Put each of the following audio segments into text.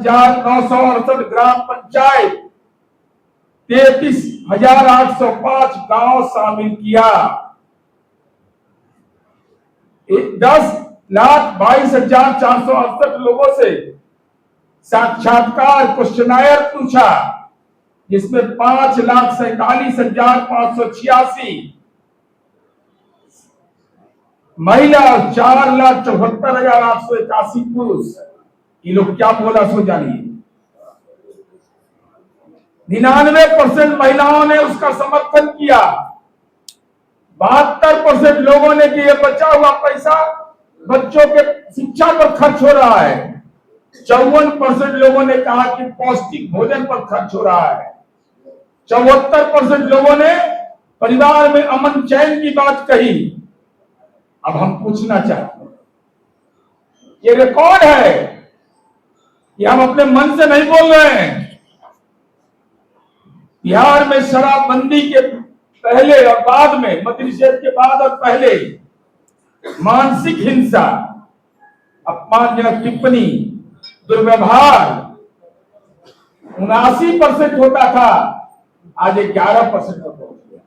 968 ग्राम पंचायत, 33,805 गांव शामिल किया। 10,22,468 लोगों से साक्षात्कार क्वेश्चनायर पूछा, जिसमें 5,47,586 महिला और 4,74,881 पुरुष। ये लोग क्या बोला सो जानिए। 99% महिलाओं ने उसका समर्थन किया। 72% लोगों ने कि ये बचा हुआ पैसा बच्चों के शिक्षा पर खर्च हो रहा है। 54% लोगों ने कहा कि पौष्टिक भोजन पर खर्च हो रहा है। 74% लोगों ने परिवार में अमन चैन की बात कही। अब हम पूछना चाहते हैं, ये रिकॉर्ड है, ये हम अपने मन से नहीं बोल रहे हैं। बिहार में शराबबंदी के पहले और बाद में, मद्य निषेध के बाद और पहले, मानसिक हिंसा, अपमानजनक टिप्पणी, दुर्व्यवहार 79% होता था, आज 11% हो गया।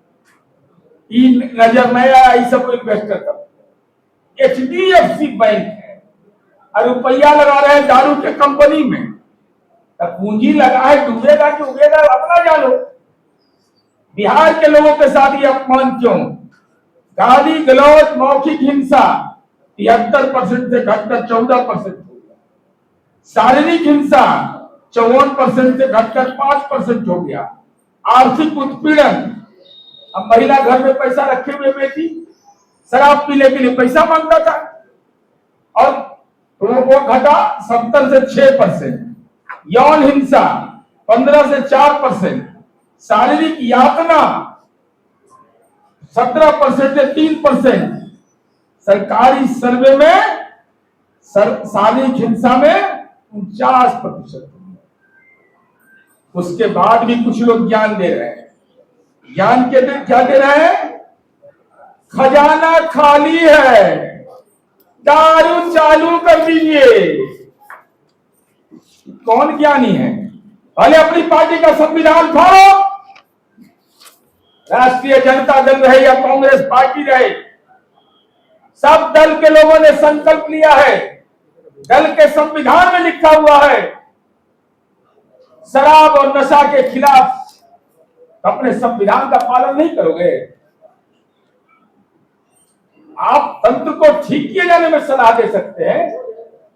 नजर नहीं आया, ये सब इन्वेस्टर का HDFC बैंक है और रुपया लगा रहे हैं दारू के कंपनी में। तब पूंजी लगा है, डूबेगा कि उगेगा अपना जानो। बिहार के लोगों के साथ ये अपमान क्यों? गाली गलौज मौखिक हिंसा 73% से घटकर 14% हो गया। शारीरिक हिंसा 54% से घटकर 5% हो गया। आर्थिक उत्पीड़न, अब महिला घर में पैसा रखे हुए बेटी शराब पीने के लिए पैसा मांगता था और वो घटा 70 से 6%। यौन हिंसा 15 से 4%। शारीरिक यातना 17% से 3%। सरकारी सर्वे में शारीरिक हिंसा में 49%। उसके बाद भी कुछ लोग ज्ञान दे रहे हैं। ज्ञान के क्या दे रहे हैं? खजाना खाली है, दारू चालू कर दीजिए। कौन ज्ञानी है? पहले अपनी पार्टी का संविधान फाड़ो। राष्ट्रीय जनता दल रहे या कांग्रेस पार्टी रहे, सब दल के लोगों ने संकल्प लिया है। दल के संविधान में लिखा हुआ है, शराब और नशा के खिलाफ अपने संविधान का पालन नहीं करोगे, आप तंत्र को ठीक किए जाने में सलाह दे सकते हैं,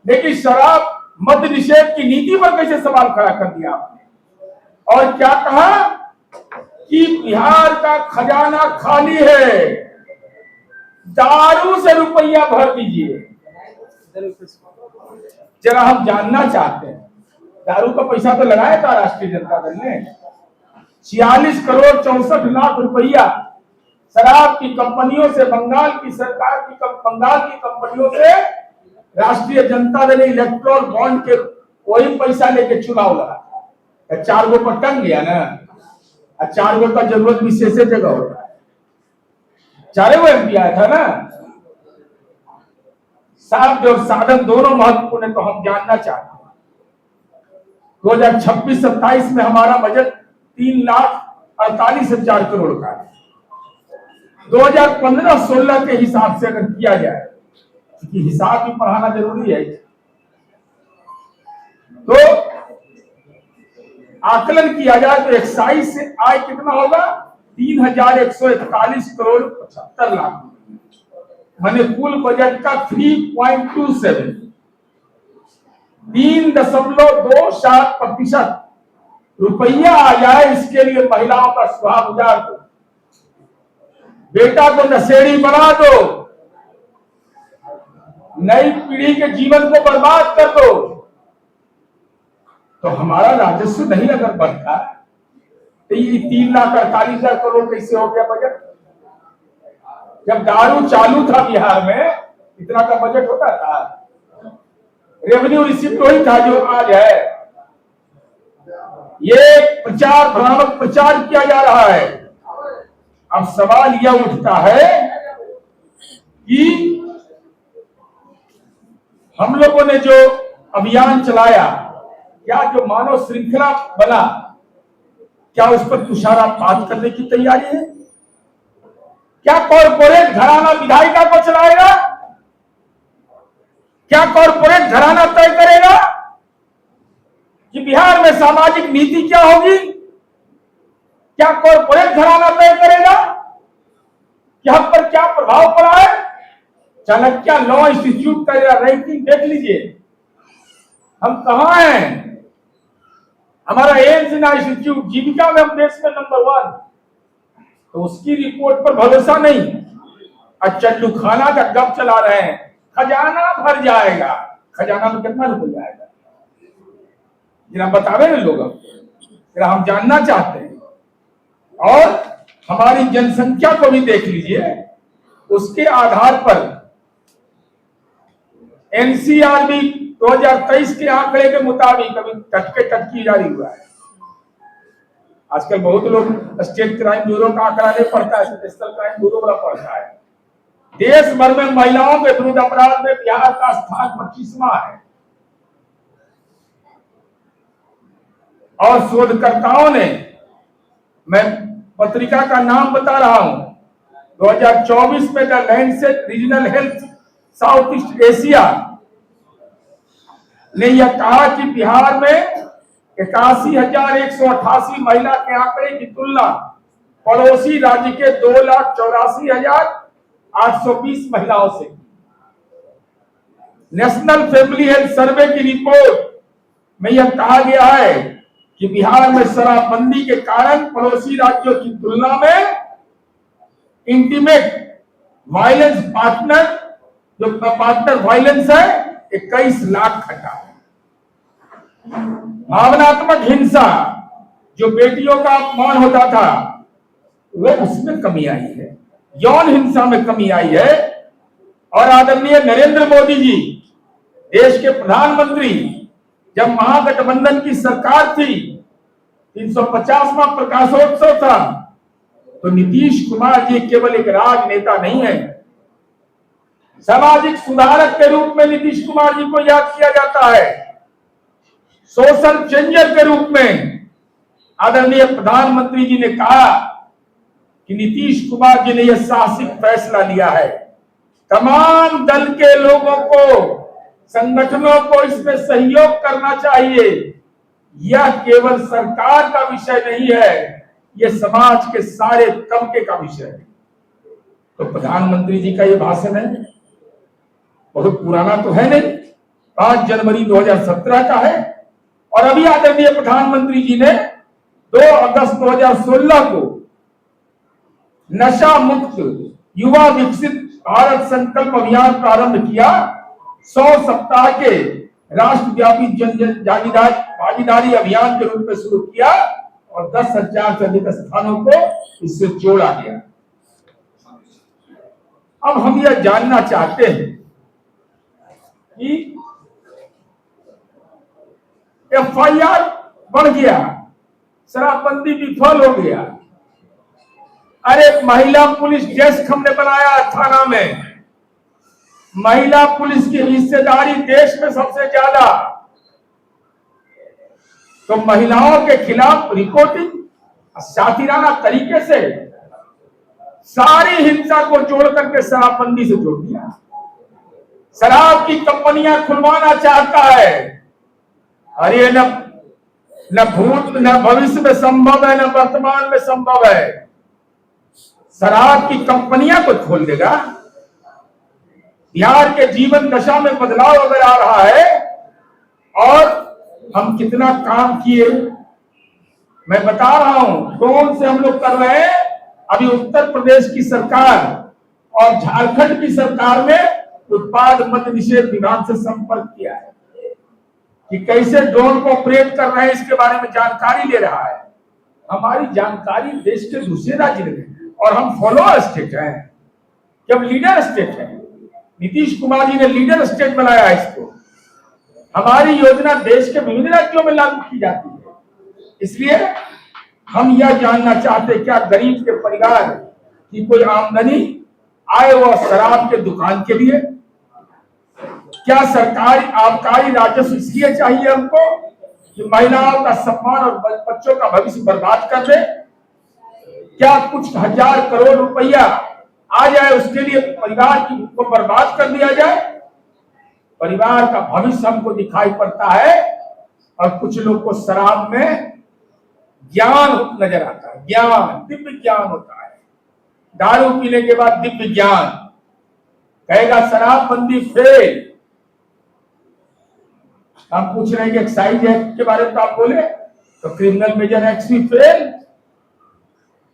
लेकिन शराब मद्य निषेध की नीति पर कैसे सवाल खड़ा कर दिया आपने? और क्या कहा कि बिहार का खजाना खाली है, दारू से रुपया भर दीजिए। जरा हम जानना चाहते हैं, दारू का पैसा तो लगाया था राष्ट्रीय जनता दल ने। 46 करोड़ 64 लाख रुपया शराब की कंपनियों से, बंगाल की सरकार की बंगाल की कंपनियों से राष्ट्रीय जनता दल इलेक्ट्रोल बॉन्ड के वही पैसा लेके चुनाव लड़ा। 4 गो पर टंग गया ना, 4 गो का जरूरत भी से जगह होता है। 4 गो एमपी आया था ना। साध और साधन दोनों महत्वपूर्ण है, तो हम जानना चाहते हैं 2026-27 में हमारा बजट 3,48,000 करोड़ का है। 2015-16 के हिसाब से अगर किया जाए, क्योंकि हिसाब भी पढ़ाना जरूरी है, तो आकलन किया जाए तो एक्साइज से आय कितना होगा? 3,141 करोड़ 75 लाख, माने कुल बजट का 3.27 3.27% रुपया आ जाए। इसके लिए महिलाओं का सुहाग उजाड़ दो, बेटा को नशेड़ी बना दो, नई पीढ़ी के जीवन को बर्बाद कर दो, तो हमारा राजस्व नहीं अगर बढ़ता तो ये 3,48,000 करोड़ कैसे हो गया बजट? जब दारू चालू था बिहार में, इतना का बजट होता था? रेवेन्यू रिसिप्ट वही था जो आज है। ये प्रचार, भ्रामक प्रचार किया जा रहा है। अब सवाल यह उठता है कि हम लोगों ने जो अभियान चलाया, क्या जो मानव श्रृंखला बना, क्या उस पर तुषारपात करने की तैयारी है? क्या कॉरपोरेट घराना विधायिका को चलाएगा? क्या कॉरपोरेट घराना तय करेगा कि बिहार में सामाजिक नीति क्या होगी? क्या कॉरपोरेट घराना तय करेगा कि हम पर क्या प्रभाव पड़ा है? चाणक्य लॉ इंस्टीट्यूट का रैंकिंग देख लीजिए, हम कहां हैं। हमारा एम्स इंस्टीट्यूट जीविका में हम देश में नंबर 1, तो उसकी रिपोर्ट पर भरोसा नहीं। चल्लू खाना का गप चला रहे हैं, खजाना भर जाएगा। खजाना में कितना रुपया जाएगा जरा बतावे ना लोग, जरा हम जानना चाहते हैं। और हमारी जनसंख्या को भी देख लीजिए, उसके आधार पर एनसीआरबी 2023 के आंकड़े के मुताबिक अभी टटकी जारी हुआ है। आजकल बहुत लोग स्टेट क्राइम ब्यूरो का आंकड़ा नहीं पढ़ता है, नेशनल क्राइम ब्यूरो वाला पढ़ता है। देश भर में महिलाओं के विरुद्ध अपराध में बिहार का स्थान 25वां है। और शोधकर्ताओं ने, मैं पत्रिका का नाम बता रहा हूं, 2024 में the Lancet regional health south east Asia ने यह कहा कि बिहार में 81,188 महिला के आंकड़े की तुलना पड़ोसी राज्य के 2,84,820 महिलाओं से। नेशनल फैमिली हेल्थ सर्वे की रिपोर्ट में यह कहा गया है कि बिहार में शराबबंदी के कारण पड़ोसी राज्यों की तुलना में इंटीमेट वायलेंस पार्टनर वायलेंस है 21 लाख घटा है। भावनात्मक हिंसा, जो बेटियों का अपमान होता था, वो उसमें कमी आई है। यौन हिंसा में कमी आई है। और आदरणीय नरेंद्र मोदी जी देश के प्रधानमंत्री, जब महागठबंधन की सरकार थी, 350वां प्रकाशोत्सव था, तो नीतीश कुमार जी केवल एक राजनेता नहीं है, सामाजिक सुधारक के रूप में नीतीश कुमार जी को याद किया जाता है। सोशल चेंजर के रूप में आदरणीय प्रधानमंत्री जी ने कहा कि नीतीश कुमार जी ने यह साहसिक फैसला लिया है। तमाम दल के लोगों को, संगठनों को इसमें सहयोग करना चाहिए। यह केवल सरकार का विषय नहीं है, यह समाज के सारे तबके का विषय है। तो प्रधानमंत्री जी का यह भाषण है, बहुत पुराना तो है नहीं, 5 जनवरी 2017 का है। और अभी आदरणीय प्रधानमंत्री जी ने 2 अगस्त 2016 को नशा मुक्त युवा विकसित भारत संकल्प अभियान प्रारंभ किया। 100 सप्ताह के राष्ट्रव्यापी जन भागीदारी अभियान के रूप में शुरू किया और 10,000 से अधिक स्थानों को इससे जोड़ा गया। अब हम यह जानना चाहते हैं कि एफआईआर बढ़ गया, शराबबंदी विफल हो गया। अरे महिला पुलिस डेस्क हमने बनाया थाना में, महिला पुलिस की हिस्सेदारी देश में सबसे ज्यादा। तो महिलाओं के खिलाफ रिपोर्टिंग साथीराना तरीके से सारी हिंसा को जोड़ करके शराबबंदी से जोड़ दिया। शराब की कंपनियां खुलवाना चाहता है। अरे न भूत न भविष्य में संभव है, न वर्तमान में संभव है। शराब की कंपनियां को खोल देगा। बिहार के जीवन दशा में बदलाव अगर आ रहा है, और हम कितना काम किए मैं बता रहा हूं, ड्रोन से हम लोग कर रहे हैं। अभी उत्तर प्रदेश की सरकार और झारखंड की सरकार ने उत्पाद मद्य निषेध विभाग से संपर्क किया है कि कैसे ड्रोन को ऑपरेट कर रहे हैं, इसके बारे में जानकारी ले रहा है। हमारी जानकारी देश के दूसरे राज्य में, और हम फॉलोअर स्टेट हैं, जब लीडर स्टेट है। नीतीश कुमार जी ने लीडर स्टेट बनाया इसको। हमारी योजना देश के विभिन्न राज्यों में लागू की जाती है। इसलिए हम यह जानना चाहते, क्या गरीब के परिवार की कोई आमदनी आए वह शराब के दुकान के लिए? क्या सरकारी आबकारी राजस्व इसलिए चाहिए हमको कि महिलाओं का सम्मान और बच्चों का भविष्य बर्बाद कर दे? क्या कुछ हजार करोड़ रुपया आ जाए उसके लिए परिवार को बर्बाद कर दिया जाए? परिवार का भविष्य हमको दिखाई पड़ता है और कुछ लोग को शराब में ज्ञान नजर आता है, ज्ञान, दिव्य ज्ञान होता है। दारू पीने के बाद दिव्य ज्ञान, कहेगा शराबबंदी फेल। हम पूछ रहे हैं कि एक्साइज एक्ट के बारे में तो आप बोले, तो क्रिमिनल मेजर एक्ट भी फेल।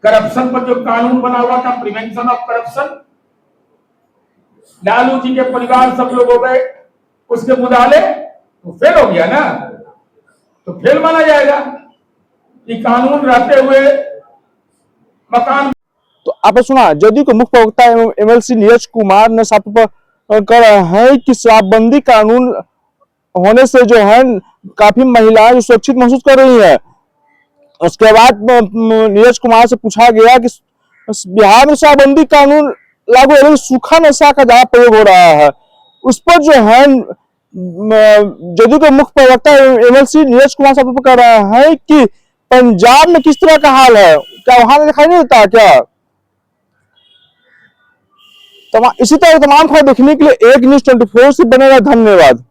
करप्शन पर जो कानून बना हुआ था, prevention of corruption, Lalu ji के परिवार सब लोग हो गए उसके मुदाले, तो फेल हो गया ना, तो फेल माना जाएगा। ये कानून रहते हुए मकान। तो आपने सुना जदयू के मुख्य प्रवक्ता एमएलसी नीरज कुमार ने साफ तौर कर रहे हैं कि शराबबंदी कानून होने से जो है काफी महिलाएं जो सुरक्षित महसूस कर रही है। उसके बाद नीरज कुमार से पूछा गया कि बिहार में शराबबंदी कानून लागू है लेकिन सूखा नशा का ज्यादा प्रयोग हो रहा है, उस पर जो है जदयू के मुख्य प्रवक्ता एमएलसी नीरज कुमार साहब कह रहे हैं कि पंजाब में किस तरह का हाल है, क्या वहां दिखाई नहीं देता क्या? इसी तरह तमाम खबर देखने के लिए एक न्यूज़ 24 से बने रहे। धन्यवाद।